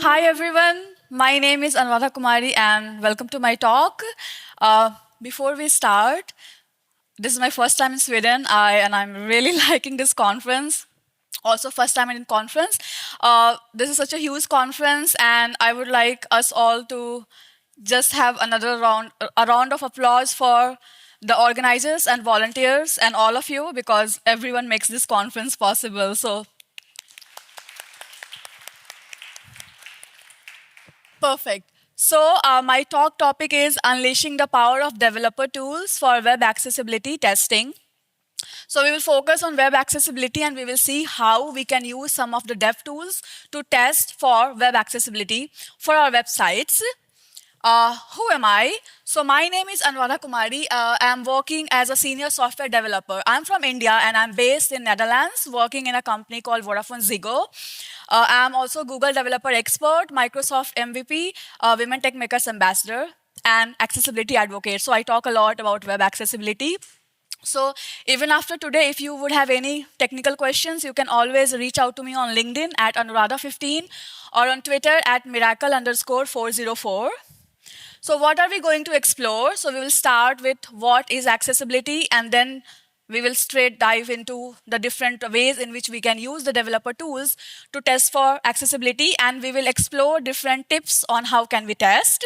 Hi everyone, my name is Anuradha Kumari and welcome to my talk. Before we start, this is my first time in Sweden and I'm really liking this conference. Also first time in conference. This is such a huge conference and I would like us all to just have a round of applause for the organizers and volunteers and all of you because everyone makes this conference possible. So perfect. So, my talk topic is unleashing the power of developer tools for web accessibility testing. So, we will focus on web accessibility and we will see how we can use some of the dev tools to test for web accessibility for our websites. Who am I? So my name is Anuradha Kumari. I'm working as a senior software developer. I'm from India and I'm based in Netherlands, working in a company called Vodafone Ziggo. I'm also Google Developer Expert, Microsoft MVP, Women Tech Makers Ambassador, and accessibility advocate. So I talk a lot about web accessibility. So even after today, if you would have any technical questions, you can always reach out to me on LinkedIn at Anuradha15 or on Twitter at miracle_404. So what are we going to explore? So we will start with what is accessibility, and then we will straight dive into the different ways in which we can use the developer tools to test for accessibility, and we will explore different tips on how can we test.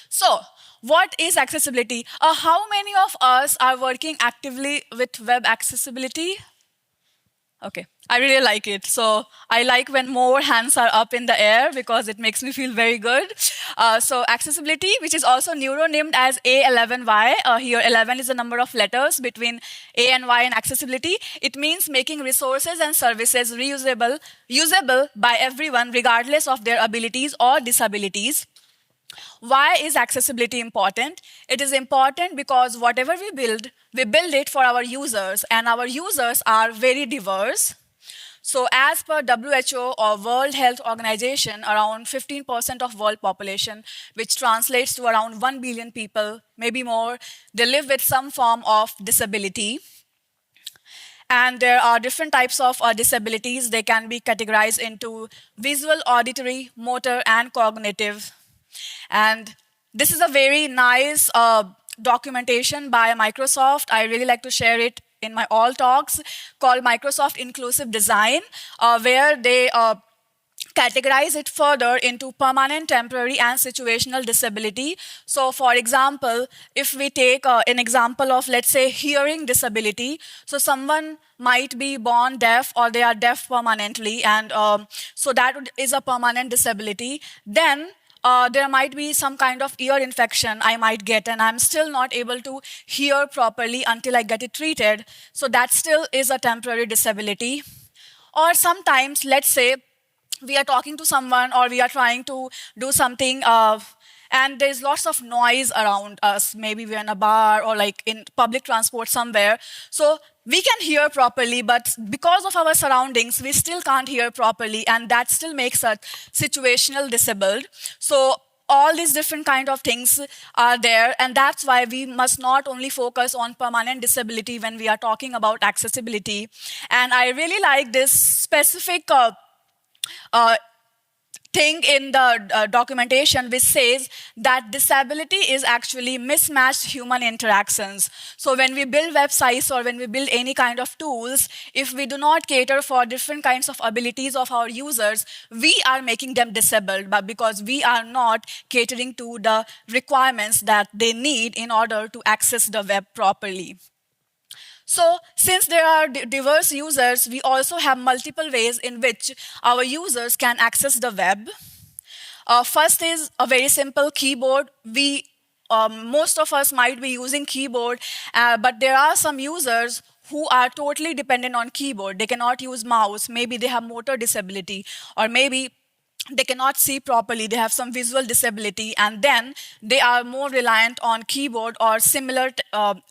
So what is accessibility? How many of us are working actively with web accessibility? Okay, I really like it. So I like when more hands are up in the air because it makes me feel very good. So accessibility, which is also neuro-named as A11Y. Here 11 is the number of letters between A and Y in accessibility. It means making resources and services usable by everyone regardless of their abilities or disabilities. Why is accessibility important? It is important because whatever we build it for our users, and our users are very diverse. So as per WHO or World Health Organization, around 15% of world population, which translates to around 1 billion people, maybe more, they live with some form of disability. And there are different types of disabilities. They can be categorized into visual, auditory, motor, and cognitive. And this is a very nice documentation by Microsoft. I really like to share it in my all talks, called Microsoft Inclusive Design, where they categorize it further into permanent, temporary, and situational disability. So for example, if we take an example of, let's say, hearing disability, so someone might be born deaf or they are deaf permanently, and so that is a permanent disability. Then there might be some kind of ear infection I might get, and I'm still not able to hear properly until I get it treated. So that still is a temporary disability. Or sometimes, let's say, we are talking to someone or we are trying to do something and there's lots of noise around us. Maybe we're in a bar or like in public transport somewhere. So we can hear properly, but because of our surroundings, we still can't hear properly, and that still makes us situational disabled. So all these different kind of things are there, and that's why we must not only focus on permanent disability when we are talking about accessibility. And I really like this specific thing in the documentation which says that disability is actually mismatched human interactions. So when we build websites or when we build any kind of tools, if we do not cater for different kinds of abilities of our users, we are making them disabled, but because we are not catering to the requirements that they need in order to access the web properly. So since there are diverse users, we also have multiple ways in which our users can access the web. First is a very simple keyboard. Most of us might be using keyboard, but there are some users who are totally dependent on keyboard. They cannot use mouse. Maybe they have motor disability, or maybe they cannot see properly, they have some visual disability, and then they are more reliant on keyboard or similar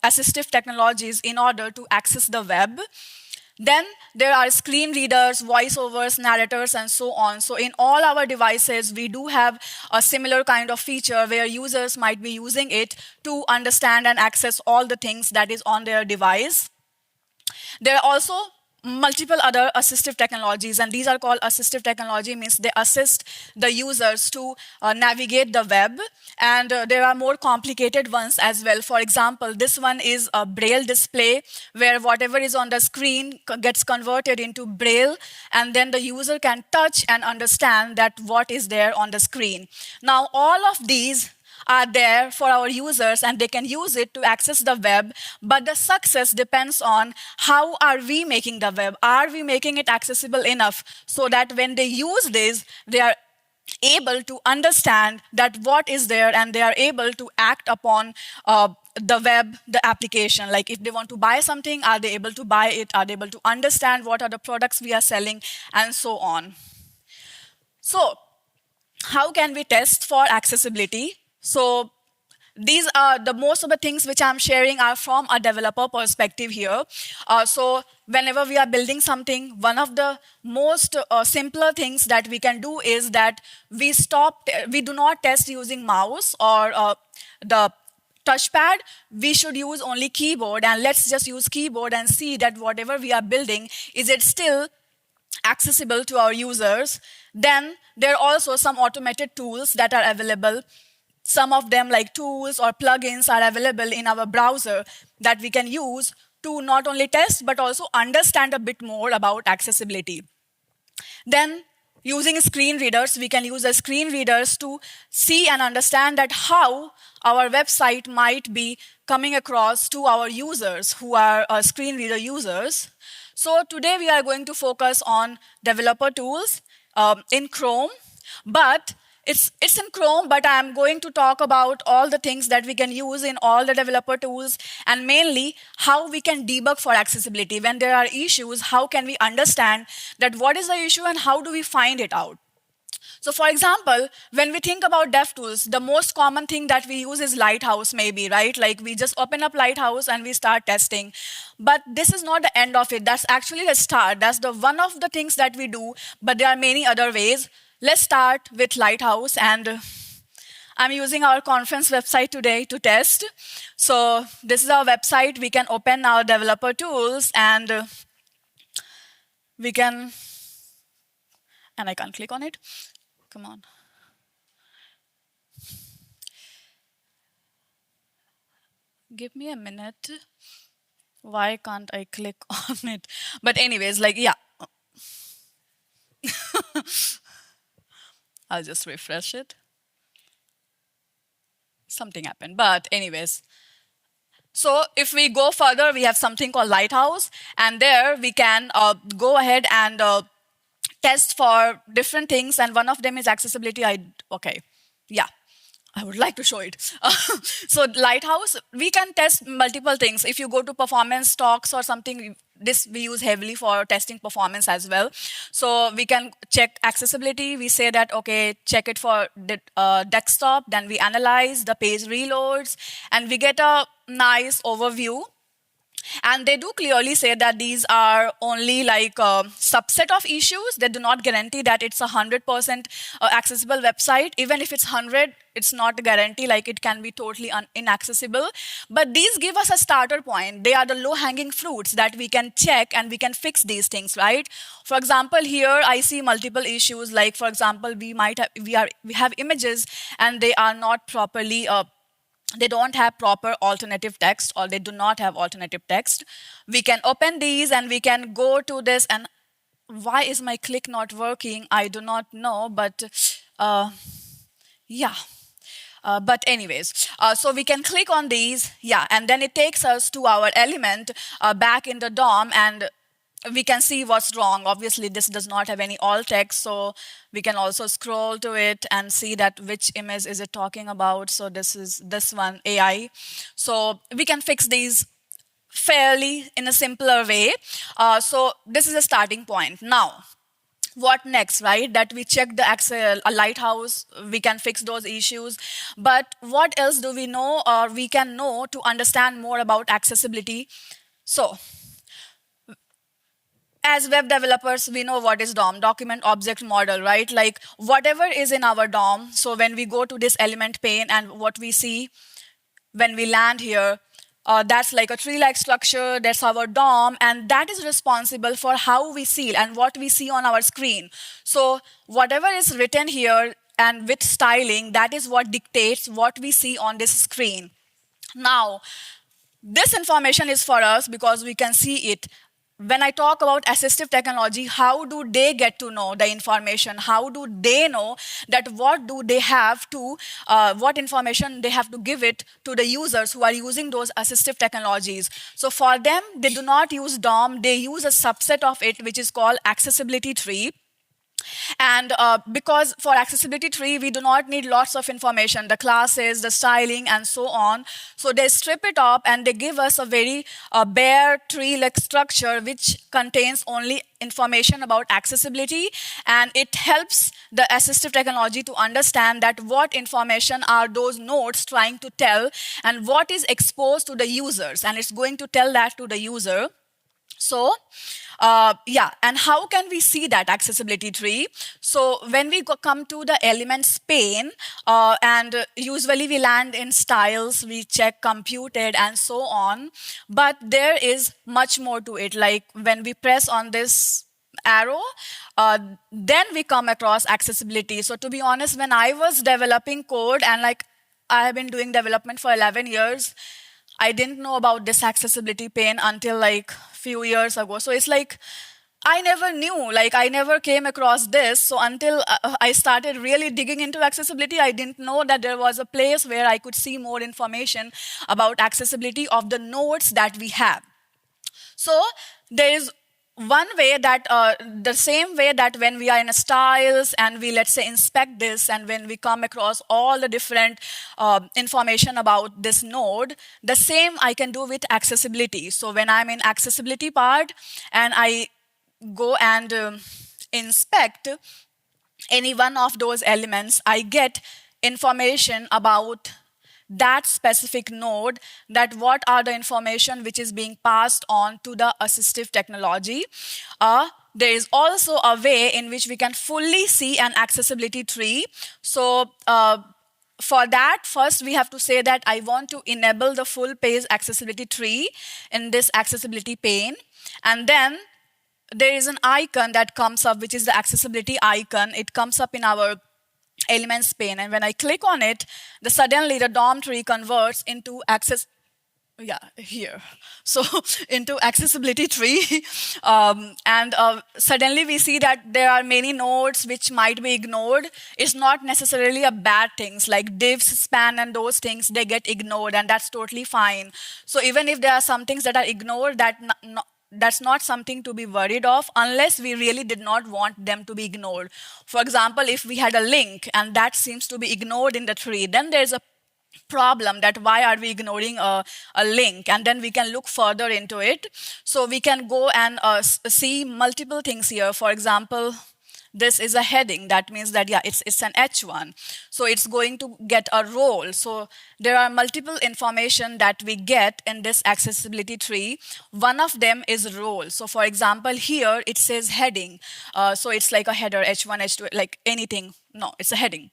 assistive technologies in order to access the web. Then there are screen readers, voiceovers, narrators, and so on. So in all our devices, we do have a similar kind of feature where users might be using it to understand and access all the things that is on their device. There are also multiple other assistive technologies, and these are called assistive technology, means they assist the users to navigate the web, and there are more complicated ones as well. For example, this one is a braille display, where whatever is on the screen gets converted into braille, and then the user can touch and understand that what is there on the screen. Now, all of these are there for our users and they can use it to access the web, but the success depends on how are we making the web. Are we making it accessible enough so that when they use this, they are able to understand that what is there and they are able to act upon the web, the application. Like if they want to buy something, are they able to buy it? Are they able to understand what are the products we are selling, and so on. So how can we test for accessibility? So these are the most of the things which I'm sharing are from a developer perspective here. So whenever we are building something, one of the most simpler things that we can do is that we do not test using mouse or the touchpad. We should use only keyboard, and let's just use keyboard and see that whatever we are building, is it still accessible to our users. Then there are also some automated tools that are available. Some of them, like tools or plugins, are available in our browser that we can use to not only test but also understand a bit more about accessibility. Then using screen readers, we can use the screen readers to see and understand that how our website might be coming across to our users who are screen reader users. So today we are going to focus on developer tools in Chrome, but it's in Chrome, but I'm going to talk about all the things that we can use in all the developer tools, and mainly how we can debug for accessibility. When there are issues, how can we understand that what is the issue and how do we find it out? So for example, when we think about DevTools, the most common thing that we use is Lighthouse maybe, right? Like we just open up Lighthouse and we start testing. But this is not the end of it. That's actually the start. That's the one of the things that we do, but there are many other ways. Let's start with Lighthouse, and I'm using our conference website today to test. So this is our website. We can open our developer tools, and we can, and I can't click on it. Come on. Give me a minute. Why can't I click on it? But anyways, like, yeah. I'll just refresh it. Something happened, but anyways. So if we go further, we have something called Lighthouse, and there we can go ahead and test for different things, and one of them is accessibility. Okay, yeah. I would like to show it. So Lighthouse, we can test multiple things. If you go to performance talks or something, this we use heavily for testing performance as well. So we can check accessibility. We say that, okay, check it for the desktop. Then we analyze the page reloads, and we get a nice overview. And they do clearly say that these are only like a subset of issues. They do not guarantee that it's 100% accessible website. Even if it's 100, it's not a guarantee, like it can be totally inaccessible. But these give us a starter point. They are the low-hanging fruits that we can check and we can fix these things, right? For example, here I see multiple issues. Like, for example, we have images and they are not properly they don't have proper alternative text, or they do not have alternative text. We can open these and we can go to this, and why is my click not working? I do not know, but yeah. But anyways, so we can click on these, yeah, and then it takes us to our element back in the DOM, and we can see what's wrong. Obviously, this does not have any alt text, so we can also scroll to it and see that which image is it talking about. So this is this one, AI. So we can fix these fairly in a simpler way. So this is a starting point. Now, what next, right? That we check the Lighthouse, we can fix those issues. But what else do we know or we can know to understand more about accessibility? So, as web developers, we know what is DOM, document object model, right? Like whatever is in our DOM, so when we go to this element pane and what we see when we land here, That's like a tree-like structure, that's our DOM, and that is responsible for how we see and what we see on our screen. So whatever is written here and with styling, that is what dictates what we see on this screen. Now, this information is for us because we can see it. When I talk about assistive technology, how do they get to know the information? How do they know that what do they have to, what information they have to give it to the users who are using those assistive technologies? So for them, they do not use DOM, they use a subset of it, which is called accessibility tree. And because for accessibility tree, we do not need lots of information, the classes, the styling, and so on. So they strip it up and they give us a very bare tree-like structure which contains only information about accessibility, and it helps the assistive technology to understand that what information are those nodes trying to tell and what is exposed to the users, and it's going to tell that to the user. So, yeah, and how can we see that accessibility tree? So when we come to the elements pane, and usually we land in styles, we check computed and so on, but there is much more to it. Like when we press on this arrow, then we come across accessibility. So to be honest, when I was developing code, and like I have been doing development for 11 years, I didn't know about this accessibility pane until like few years ago. So it's like I never knew, like I never came across this. So until I started really digging into accessibility, I didn't know that there was a place where I could see more information about accessibility of the nodes that we have. So there is one way that, the same way that when we are in styles and we, let's say, inspect this, and when we come across all the different information about this node, the same I can do with accessibility. So when I'm in accessibility part and I go and inspect any one of those elements, I get information about that specific node, that what are the information which is being passed on to the assistive technology. There is also a way in which we can fully see an accessibility tree. So for that, first we have to say that I want to enable the full page accessibility tree in this accessibility pane. And then there is an icon that comes up, which is the accessibility icon. It comes up in our elements pane, and when I click on it, suddenly the DOM tree converts into so into accessibility tree, and suddenly we see that there are many nodes which might be ignored. It's not necessarily a bad things, like divs, span, and those things, they get ignored, and that's totally fine. So even if there are some things that are ignored, that's not something to be worried of unless we really did not want them to be ignored. For example, if we had a link and that seems to be ignored in the tree, then there's a problem that why are we ignoring a link, and then we can look further into it. So we can go and see multiple things here. For example, this is a heading. That means that, yeah, it's an H1. So it's going to get a role. So there are multiple information that we get in this accessibility tree. One of them is role. So for example, here it says heading. So it's like a header, H1, H2, like anything. No, it's a heading.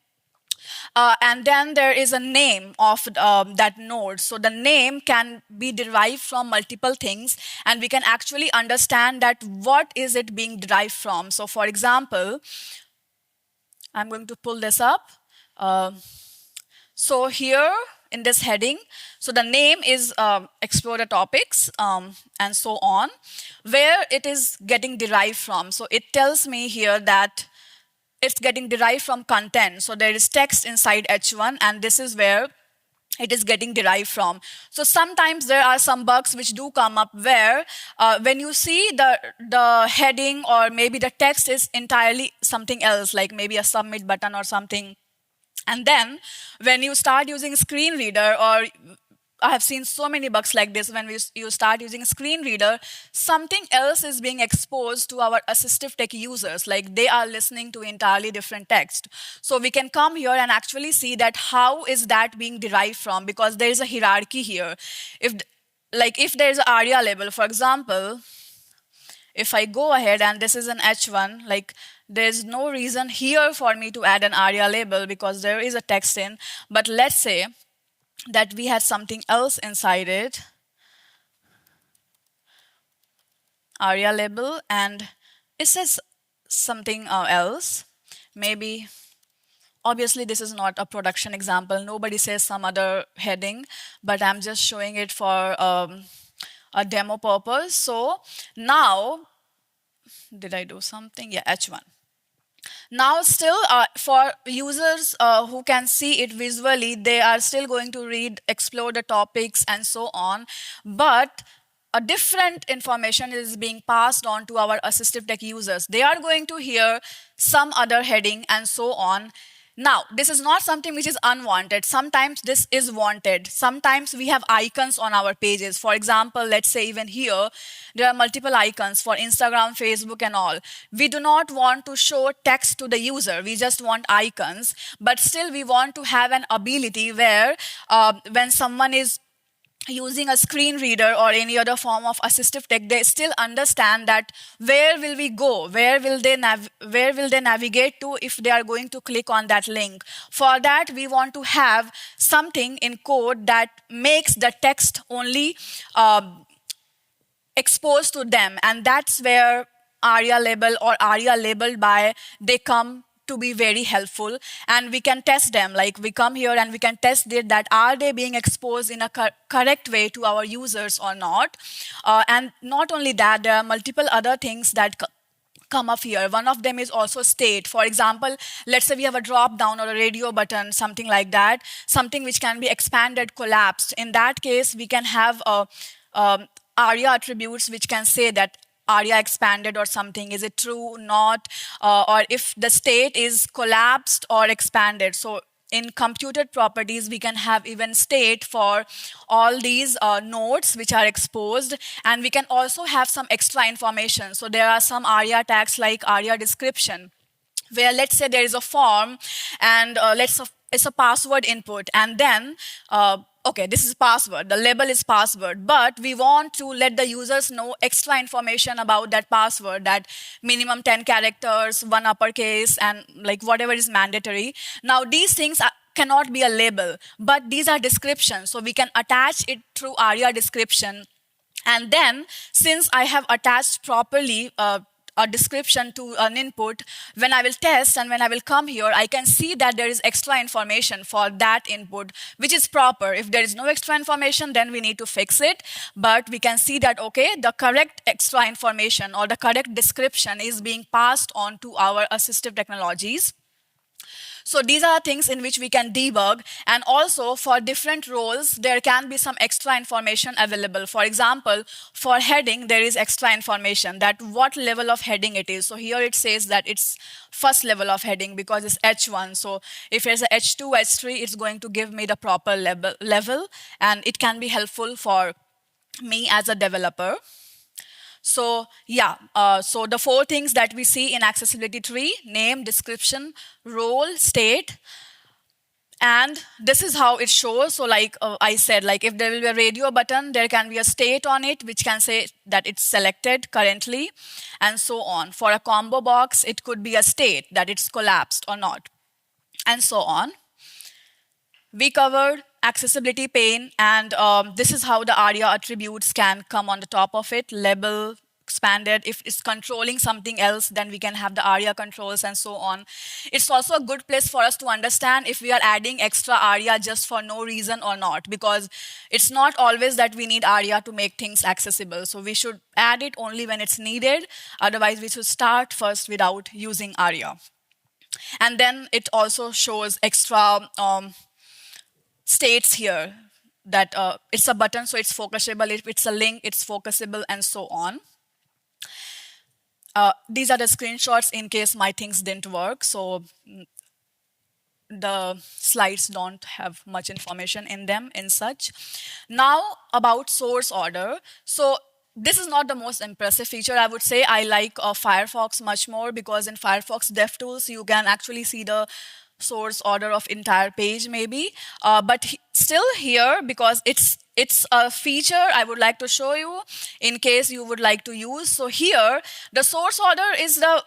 And then there is a name of that node. So the name can be derived from multiple things, and we can actually understand that what is it being derived from. So for example, I'm going to pull this up. So here in this heading, so the name is explore the topics and so on, where it is getting derived from. So it tells me here that it's getting derived from content. So there is text inside H1, and this is where it is getting derived from. So sometimes there are some bugs which do come up where when you see the heading or maybe the text is entirely something else, like maybe a submit button or something. And then when you start using screen reader, or I have seen so many bugs like this, when you start using a screen reader, something else is being exposed to our assistive tech users, like they are listening to entirely different text. So we can come here and actually see that how is that being derived from, because there is a hierarchy here. If there is an ARIA label, for example, if I go ahead and this is an H1, like there's no reason here for me to add an ARIA label because there is a text in, but let's say that we had something else inside it. ARIA label, and it says something else. Maybe, obviously this is not a production example. Nobody says some other heading, but I'm just showing it for a demo purpose. So now, did I do something? Yeah, H1. Now still for users who can see it visually, they are still going to read, explore the topics and so on, but a different information is being passed on to our assistive tech users. They are going to hear some other heading and so on. Now, this is not something which is unwanted. Sometimes this is wanted. Sometimes we have icons on our pages. For example, let's say even here, there are multiple icons for Instagram, Facebook, and all. We do not want to show text to the user. We just want icons. But still, we want to have an ability where when someone is using a screen reader or any other form of assistive tech, they still understand that where will we go, where will they navigate to if they are going to click on that link. For that, we want to have something in code that makes the text only exposed to them, and that's where ARIA label or ARIA labeled by, they come to be very helpful, and we can test them. Like we come here and we can test it, that are they being exposed in a correct way to our users or not. And not only that, there are multiple other things that come up here. One of them is also state. For example, let's say we have a drop down or a radio button, something like that, something which can be expanded, collapsed. In that case, we can have ARIA attributes which can say that ARIA expanded or something. Is it true, not? Or if the state is collapsed or expanded. So in computed properties, we can have even state for all these nodes which are exposed. And we can also have some extra information. So there are some ARIA tags like ARIA description, where let's say there is a form and it's a password input, and then okay, this is password, the label is password, but we want to let the users know extra information about that password, that minimum 10 characters, one uppercase, and like whatever is mandatory. Now these things cannot be a label, but these are descriptions, so we can attach it through ARIA description. And then, since I have attached properly a description to an input, when I will test and when I will come here, I can see that there is extra information for that input, which is proper. If there is no extra information, then we need to fix it. But we can see that, okay, the correct extra information or the correct description is being passed on to our assistive technologies. So these are things in which we can debug, and also for different roles, there can be some extra information available. For example, for heading, there is extra information that what level of heading it is. So here it says that it's first level of heading because it's H1. So if it's a H2, H3, it's going to give me the proper level, and it can be helpful for me as a developer. So yeah, so the 4 things that we see in accessibility tree: name, description, role, state. And this is how it shows. So like I said, like if there will be a radio button, there can be a state on it, which can say that it's selected currently, and so on. For a combo box, it could be a state that it's collapsed or not, and so on. We covered accessibility pane, and this is how the ARIA attributes can come on the top of it. Label, expanded. If it's controlling something else, then we can have the ARIA controls and so on. It's also a good place for us to understand if we are adding extra ARIA just for no reason or not, because it's not always that we need ARIA to make things accessible. So we should add it only when it's needed. Otherwise, we should start first without using ARIA. And then it also shows extra states here, that it's a button, so it's focusable. If it's a link, it's focusable, and so on. These are the screenshots in case my things didn't work. So the slides don't have much information in them in such. Now about source order. So this is not the most impressive feature, I would say. I like Firefox much more, because in Firefox DevTools, you can actually see the source order of entire page maybe. But still here, because it's a feature I would like to show you in case you would like to use. So here, the source order is the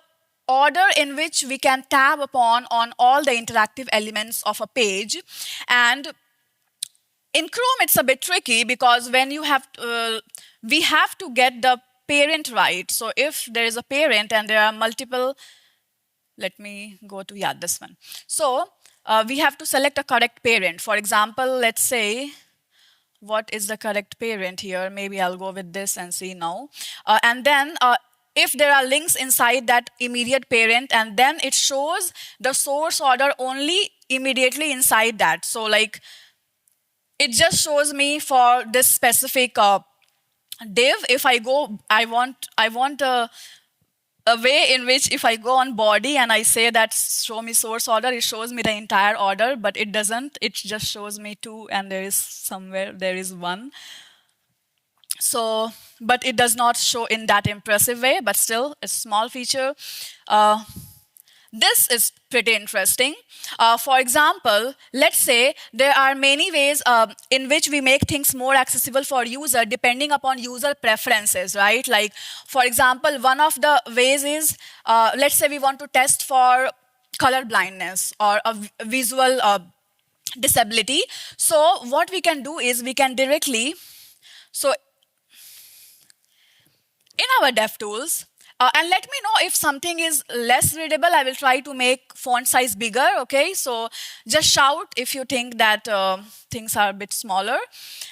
order in which we can tab upon on all the interactive elements of a page. And in Chrome, it's a bit tricky, because when you have we have to get the parent right. So if there is a parent and there are multiple, let me go to, yeah, this one. So we have to select a correct parent. For example, let's say, what is the correct parent here? Maybe I'll go with this and see now. And then if there are links inside that immediate parent, and then it shows the source order only immediately inside that. So like, it just shows me for this specific div. If I go, I want a way in which if I go on body and I say that show me source order, it shows me the entire order, but it doesn't. It just shows me 2 and there is somewhere, there is 1. So, but it does not show in that impressive way, but still a small feature. This is pretty interesting. For example, let's say there are many ways in which we make things more accessible for user depending upon user preferences, right? Like, for example, one of the ways is, let's say we want to test for color blindness or a visual disability. So what we can do is we can directly, so in our DevTools, and let me know if something is less readable. I will try to make font size bigger, okay? So just shout if you think that things are a bit smaller,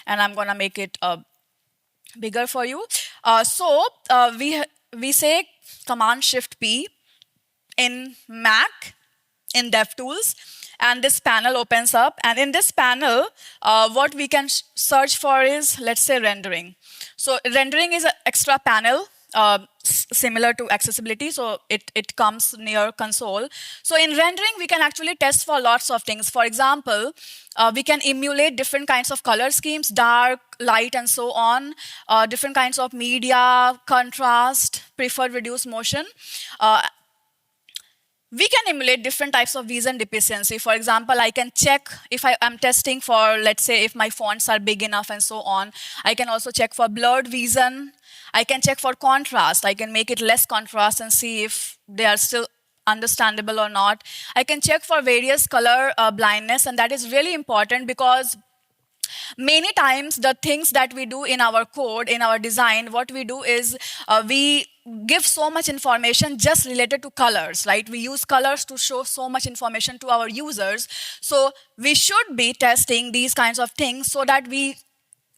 and I'm gonna make it bigger for you. We say Command-Shift-P in Mac, in DevTools, and this panel opens up. And in this panel, what we can search for is, let's say, rendering. So rendering is an extra panel, similar to accessibility, so it comes near console. So in rendering, we can actually test for lots of things. For example, we can emulate different kinds of color schemes, dark, light, and so on, different kinds of media, contrast, preferred reduced motion. We can emulate different types of vision deficiency. For example, I can check if I'm testing for, let's say, if my fonts are big enough and so on. I can also check for blurred vision. I can check for contrast. I can make it less contrast and see if they are still understandable or not. I can check for various color blindness, and that is really important because many times the things that we do in our code, in our design, what we do is we give so much information just related to colors, right? We use colors to show so much information to our users. So we should be testing these kinds of things so that we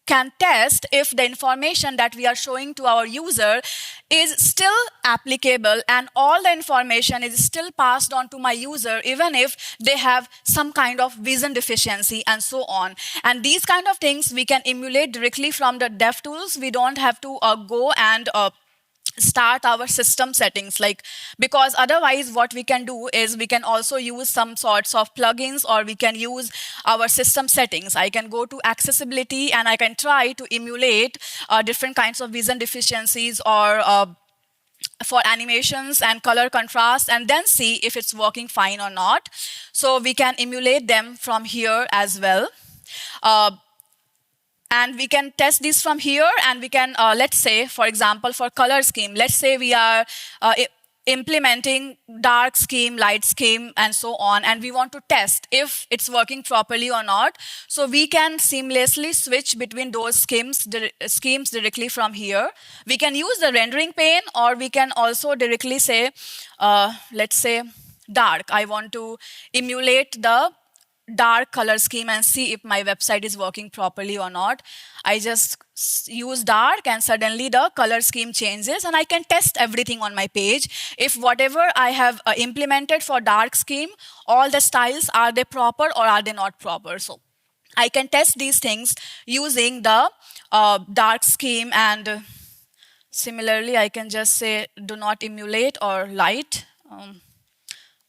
can test if the information that we are showing to our user is still applicable and all the information is still passed on to my user, even if they have some kind of vision deficiency and so on. And these kind of things we can emulate directly from the DevTools. We don't have to go and start our system settings, like, because otherwise what we can do is we can also use some sorts of plugins, or we can use our system settings. I can go to accessibility and I can try to emulate different kinds of vision deficiencies or for animations and color contrast, and then see if it's working fine or not. So we can emulate them from here as well. And we can test this from here, and we can, let's say, for example, for color scheme, let's say we are implementing dark scheme, light scheme, and so on, and we want to test if it's working properly or not. So we can seamlessly switch between those schemes directly from here. We can use the rendering pane, or we can also directly say, let's say, dark. I want to emulate the dark color scheme and see if my website is working properly or not. I just use dark and suddenly the color scheme changes, and I can test everything on my page. If whatever I have implemented for dark scheme, all the styles, are they proper or are they not proper? So I can test these things using the dark scheme, and similarly I can just say do not emulate or light.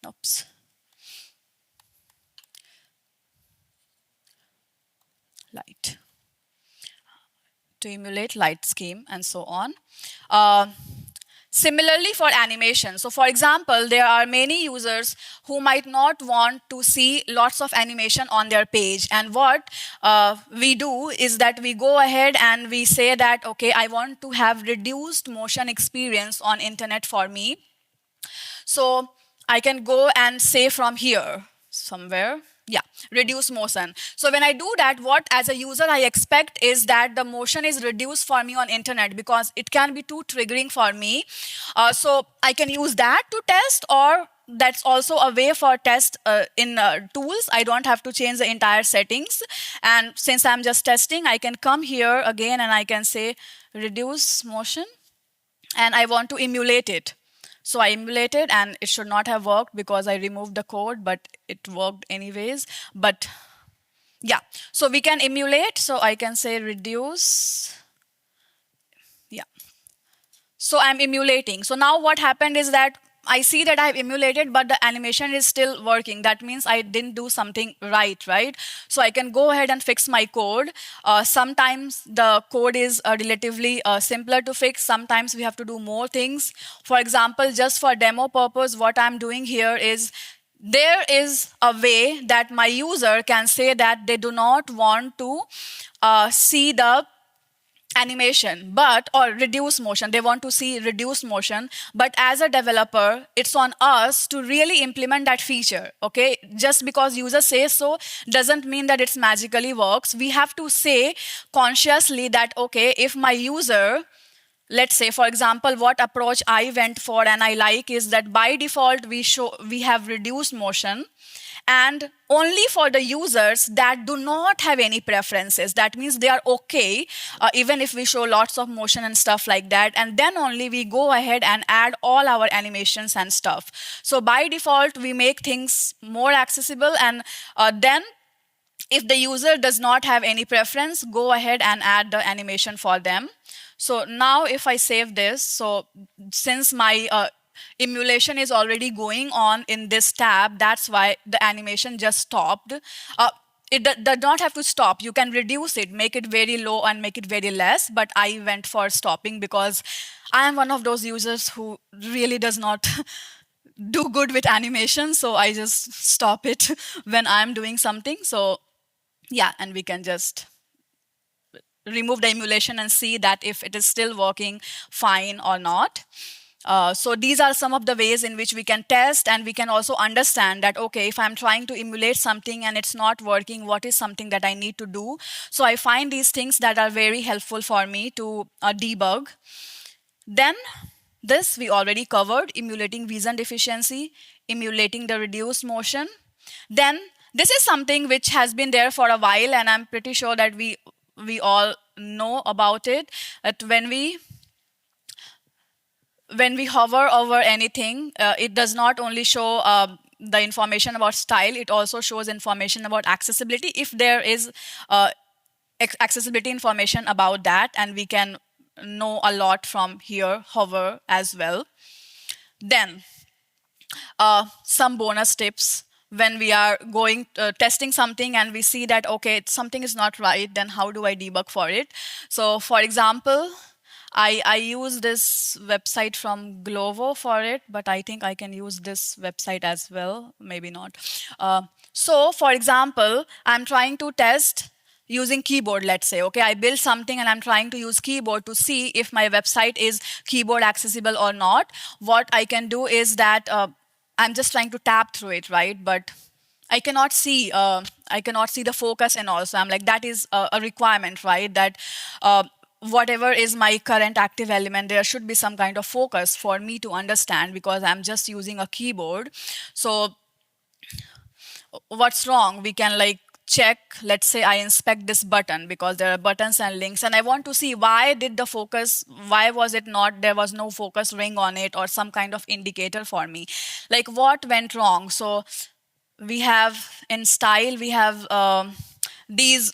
Oops. Light, to emulate light scheme and so on. Similarly for animation. So for example, there are many users who might not want to see lots of animation on their page. And what we do is that we go ahead and we say that, okay, I want to have reduced motion experience on internet for me. So I can go and say from here, somewhere, Yeah, reduce motion. So when I do that, what as a user I expect is that the motion is reduced for me on internet, because it can be too triggering for me. So I can use that to test, or that's also a way for test in tools. I don't have to change the entire settings. And since I'm just testing, I can come here again and I can say reduce motion, and I want to emulate it. So I emulated, and it should not have worked because I removed the code, but it worked anyways. But yeah, so we can emulate. So I can say reduce. Yeah. So I'm emulating. So now what happened is that I see that I've emulated, but the animation is still working. That means I didn't do something right? So I can go ahead and fix my code. Sometimes the code is relatively simpler to fix. Sometimes we have to do more things. For example, just for demo purpose, what I'm doing here is there is a way that my user can say that they do not want to see the animation, or reduce motion. They want to see reduced motion. But as a developer, it's on us to really implement that feature. Okay, just because user says so doesn't mean that it's magically works. We have to say consciously that, okay, if my user, let's say for example, what approach I went for and I like is that by default we have reduced motion, and only for the users that do not have any preferences. That means they are okay, even if we show lots of motion and stuff like that. And then only we go ahead and add all our animations and stuff. So by default, we make things more accessible. And then if the user does not have any preference, go ahead and add the animation for them. So now if I save this, so since my emulation is already going on in this tab, that's why the animation just stopped. It does not have to stop. You can reduce it, make it very low and make it very less, but I went for stopping because I am one of those users who really does not do good with animation, so I just stop it when I'm doing something. So yeah, and we can just remove the emulation and see that if it is still working fine or not. So these are some of the ways in which we can test, and we can also understand that, okay, if I'm trying to emulate something and it's not working, what is something that I need to do? So I find these things that are very helpful for me to debug. Then this we already covered, emulating vision deficiency, emulating the reduced motion. Then this is something which has been there for a while, and I'm pretty sure that we all know about it, that when we hover over anything, it does not only show the information about style, it also shows information about accessibility if there is accessibility information about that, and we can know a lot from here, hover as well. Then some bonus tips. When we are going testing something and we see that, okay, something is not right, then how do I debug for it? So for example, I use this website from Glovo for it, but I think I can use this website as well, maybe not. So for example, I'm trying to test using keyboard, let's say. Okay, I build something and I'm trying to use keyboard to see if my website is keyboard accessible or not. What I can do is that I'm just trying to tap through it, right? But I cannot see the focus and all. So I'm like, that is a requirement, right? That whatever is my current active element, there should be some kind of focus for me to understand, because I'm just using a keyboard. So what's wrong? We can like check, let's say I inspect this button because there are buttons and links, and I want to see why was it not, there was no focus ring on it or some kind of indicator for me. Like what went wrong? So we have in style, we have these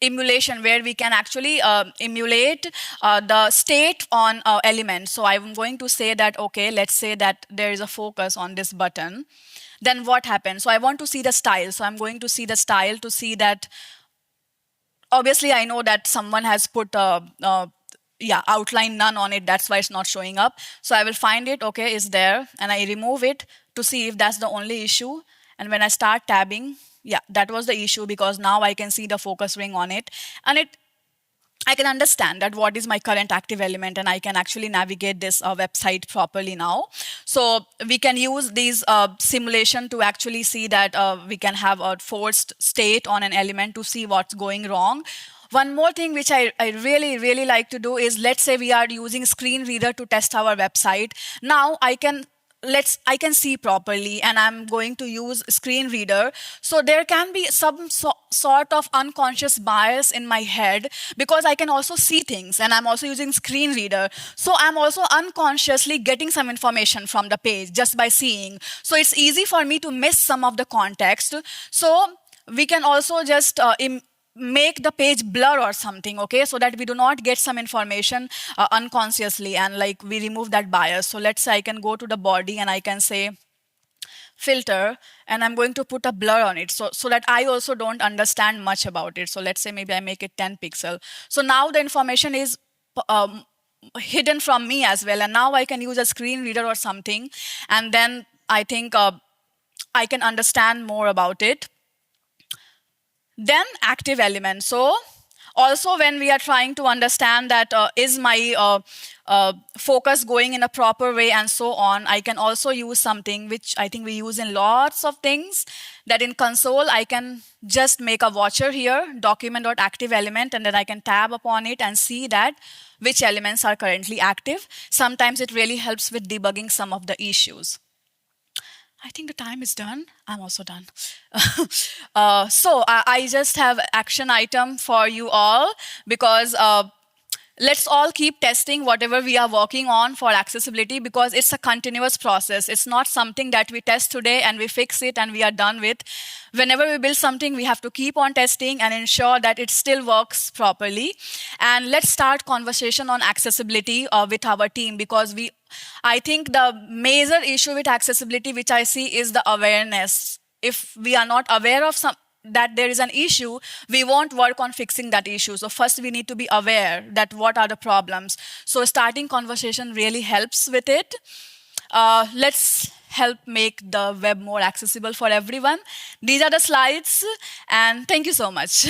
emulation where we can actually emulate the state on elements. So I'm going to say that, okay, let's say that there is a focus on this button. Then what happens? So I want to see the style. So I'm going to see the style to see that, obviously I know that someone has put outline none on it. That's why it's not showing up. So I will find it, okay, it's there. And I remove it to see if that's the only issue. And when I start tabbing, yeah, that was the issue, because now I can see the focus ring on it. And I can understand that what is my current active element, and I can actually navigate this website properly now. So we can use these simulation to actually see that we can have a forced state on an element to see what's going wrong. One more thing which I really, really like to do is, let's say we are using screen reader to test our website. Now I can see properly, and I'm going to use screen reader. So there can be some sort of unconscious bias in my head, because I can also see things and I'm also using screen reader. So I'm also unconsciously getting some information from the page just by seeing. So it's easy for me to miss some of the context. So we can also just make the page blur or something, okay, so that we do not get some information unconsciously, and like we remove that bias. So let's say I can go to the body and I can say filter, and I'm going to put a blur on it, so that I also don't understand much about it. So let's say maybe I make it 10 pixel. So now the information is hidden from me as well, and now I can use a screen reader or something, and then I think I can understand more about it. Then active element. So also when we are trying to understand that is my focus going in a proper way and so on, I can also use something which I think we use in lots of things, that in console I can just make a watcher here, document.activeElement, and then I can tab upon it and see that which elements are currently active. Sometimes it really helps with debugging some of the issues. I think the time is done. I'm also done. So I just have action item for you all, because let's all keep testing whatever we are working on for accessibility, because it's a continuous process. It's not something that we test today and we fix it and we are done with. Whenever we build something, we have to keep on testing and ensure that it still works properly. And let's start conversation on accessibility with our team, because I think the major issue with accessibility which I see is the awareness. If we are not aware of that there is an issue, we won't work on fixing that issue. So first we need to be aware that what are the problems. So starting conversation really helps with it. Let's help make the web more accessible for everyone. These are the slides, and thank you so much.